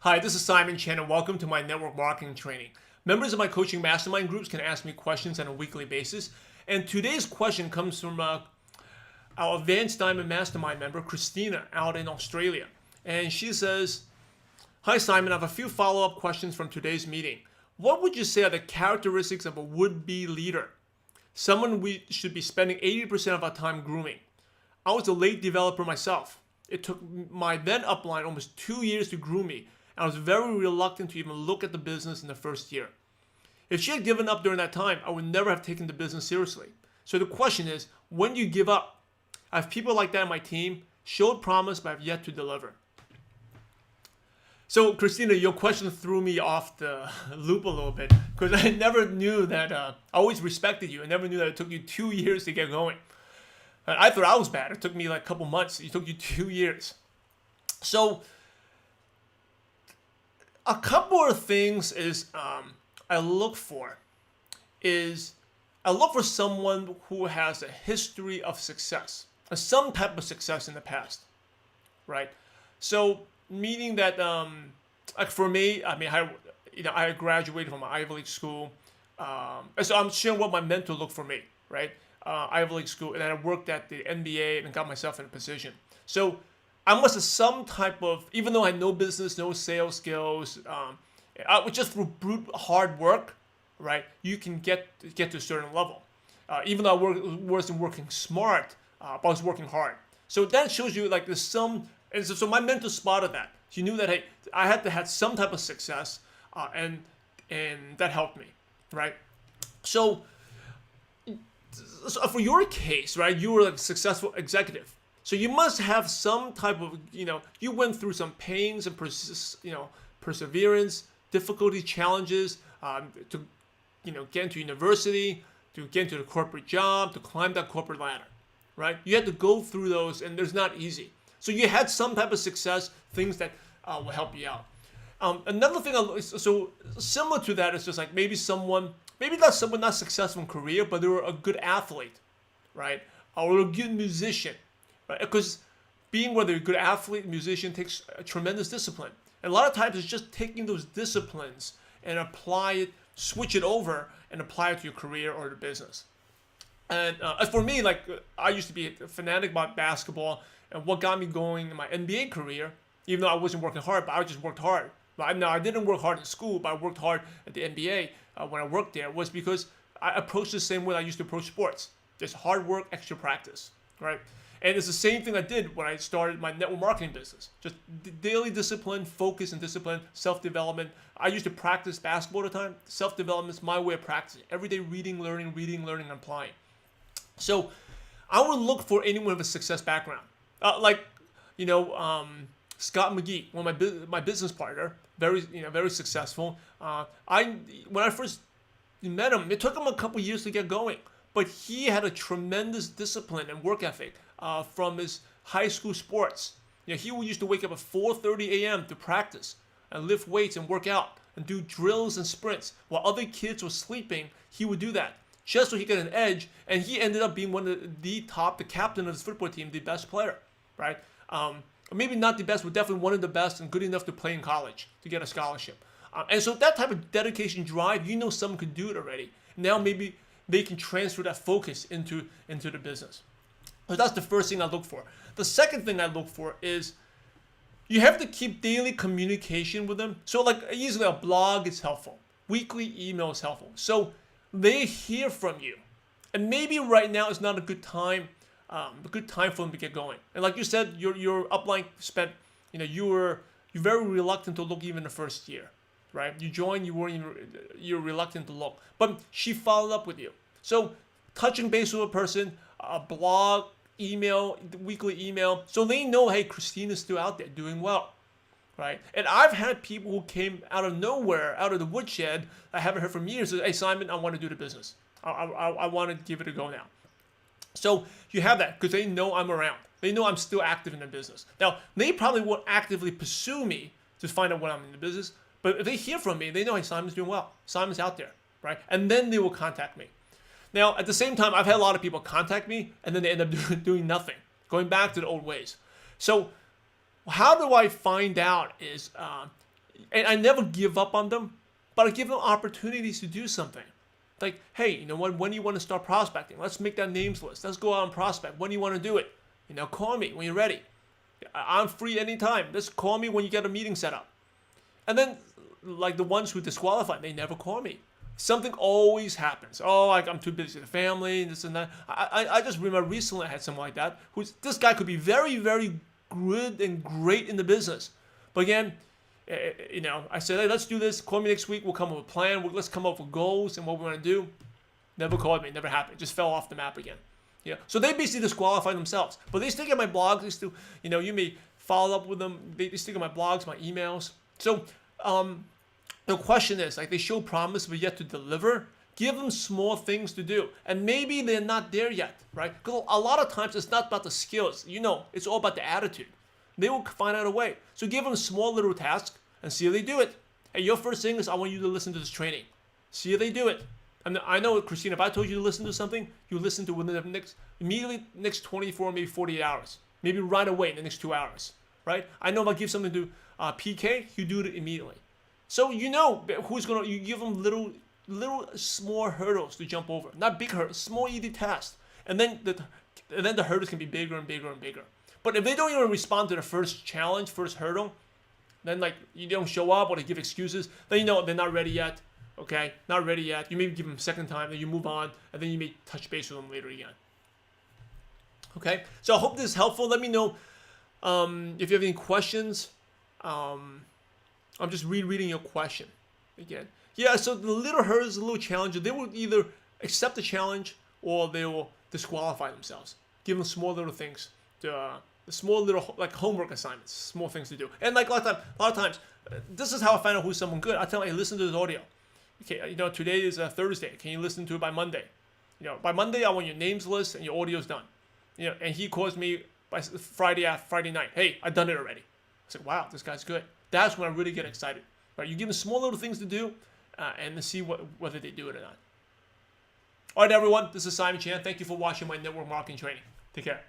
Hi, this is Simon Chen and welcome to my network marketing training. Members of my coaching mastermind groups can ask me questions on a weekly basis. And today's question comes from our Advanced Diamond Mastermind member, Christina, out in Australia. And she says, "Hi Simon, I have a few follow-up questions from today's meeting. What would you say are the characteristics of a would-be leader? Someone we should be spending 80% of our time grooming. I was a late developer myself. It took my then upline almost 2 years to groom me. I was very reluctant to even look at the business in the first year. If she had given up during that time, I would never have taken the business seriously. So the question is, when do you give up? I have people like that on my team, showed promise but have yet to deliver." So Christina, your question threw me off the loop a little bit because I never knew that, I always respected you. I never knew that it took you 2 years to get going. I thought I was bad. It took me like a couple months. It took you 2 years. So a couple of things I look for someone who has a history of success, some type of success in the past, right? So meaning that, like for me, I graduated from an Ivy League school, and so I'm sharing what my mentor looked for me, right? Ivy League school, and then I worked at the NBA and got myself in a position. So I must have some type of, even though I had no business, no sales skills, just through brute hard work, right? You can get to a certain level. Even though I wasn't working smart, but I was working hard. So that shows you like there's some, and so my mentor spotted that. She knew that, hey, I had to have some type of success, and that helped me, right? So for your case, right, you were like a successful executive. So you must have some type of, you went through some pains and perseverance, difficulty, challenges to, get into university, to get into the corporate job, to climb that corporate ladder, right? You had to go through those, and there's not easy. So you had some type of success, things that will help you out. Another thing, so similar to that is just like maybe not someone not successful in career, but they were a good athlete, right? Or a good musician. Right? Because whether you're a good athlete, musician takes a tremendous discipline. And a lot of times it's just taking those disciplines and switch it over and apply it to your career or the business. And for me, like I used to be a fanatic about basketball, and what got me going in my NBA career, even though I wasn't working hard, but I just worked hard. I didn't work hard in school, but I worked hard at the NBA when I worked there, was because I approached the same way I used to approach sports. Just hard work, extra practice, right? And it's the same thing I did when I started my network marketing business. Just daily discipline, focus and discipline, self-development. I used to practice basketball all the time. Self-development is my way of practicing. Every day reading, learning, and applying. So I would look for anyone with a success background. Scott McGee, one of my business partner, very successful. When I first met him, it took him a couple years to get going, but he had a tremendous discipline and work ethic from his high school sports. He used to wake up at 4:30 a.m. to practice and lift weights and work out and do drills and sprints while other kids were sleeping. He would do that just so he got an edge, and he ended up being one of the captain of his football team, the best player, right? Maybe not the best, but definitely one of the best and good enough to play in college to get a scholarship. And so that type of dedication, drive, someone could do it already. Now maybe they can transfer that focus into the business. So that's the first thing I look for. The second thing I look for is you have to keep daily communication with them. So like usually a blog is helpful. Weekly email is helpful. So they hear from you. And maybe right now is not a good time for them to get going. And like you said, your upline spent, you're very reluctant to look even the first year, right? You joined, you're reluctant to look, but she followed up with you. So touching base with a person, a blog, email, weekly email, so they know, hey, Christina's still out there doing well, right? And I've had people who came out of nowhere, out of the woodshed, I haven't heard from years, say, hey, Simon, I want to do the business. I want to give it a go now. So you have that because they know I'm around. They know I'm still active in the business. Now, they probably won't actively pursue me to find out when I'm in the business, but if they hear from me, they know, hey, Simon's doing well. Simon's out there, right? And then they will contact me. Now, at the same time, I've had a lot of people contact me, and then they end up doing nothing, going back to the old ways. So how do I find out is And I never give up on them, but I give them opportunities to do something. Like, hey, you know what? When do you want to start prospecting? Let's make that names list. Let's go out and prospect. When do you want to do it? You know, call me when you're ready. I'm free anytime. Just call me when you get a meeting set up. And then, like the ones who disqualify, they never call me. Something always happens. Oh, I'm too busy with the family, and this and that. I just remember recently I had someone like that. This guy could be very, very good and great in the business. But again, you know, I said, hey, let's do this. Call me next week. We'll come up with a plan. Let's come up with goals and what we want to do. Never called me. Never happened. Just fell off the map again. Yeah. So they basically disqualify themselves. But they still get my blogs. They still, you know, you may follow up with them. They still get my blogs, my emails. So the question is, like, they show promise but yet to deliver. Give them small things to do. And maybe they're not there yet, right? Because a lot of times it's not about the skills. You know, it's all about the attitude. They will find out a way. So give them small little tasks and see if they do it. Hey, your first thing is I want you to listen to this training. See if they do it. And I know, Christina, if I told you to listen to something, you listen to it within the next 24, maybe 48 hours. Maybe right away in the next 2 hours, right? I know if I give something to PK, you do it immediately. So you know who's going to, you give them little small hurdles to jump over. Not big hurdles, small easy tasks. And then the hurdles can be bigger and bigger and bigger. But if they don't even respond to the first challenge, first hurdle, then like you don't show up or they give excuses, then you know they're not ready yet. Okay, not ready yet. You maybe give them a second time, then you move on, and then you may touch base with them later again. Okay, so I hope this is helpful. Let me know if you have any questions. I'm just rereading your question again. Yeah, so the little hurdles, the little challenges, they will either accept the challenge or they will disqualify themselves. Give them small little things, the small little like homework assignments, small things to do. And like a lot of times, this is how I find out who's someone good. I tell them, hey, listen to this audio. Okay, you know, today is Thursday. Can you listen to it by Monday? You know, by Monday, I want your names list and your audio's done. You know, and he calls me by Friday night. Hey, I've done it already. I said, wow, this guy's good. That's when I really get excited. Right? You give them small little things to do, and to see whether they do it or not. All right, everyone. This is Simon Chan. Thank you for watching my network marketing training. Take care.